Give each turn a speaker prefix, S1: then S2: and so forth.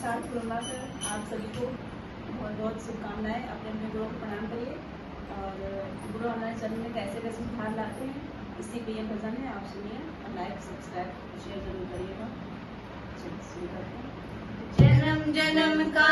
S1: साथ कर आप सभी को बहुत बहुत शुभकामनाएं। अपने अपने गुरु को प्रणाम करिए और गुरु हमारे चरण में कैसे कैसे सुधार लाते हैं, इसी पे ये भजन है, आप सुनिए और लाइक सब्सक्राइब शेयर जरूर करिएगा। चलिए शुरू करते हैं।
S2: जन्म जन्म का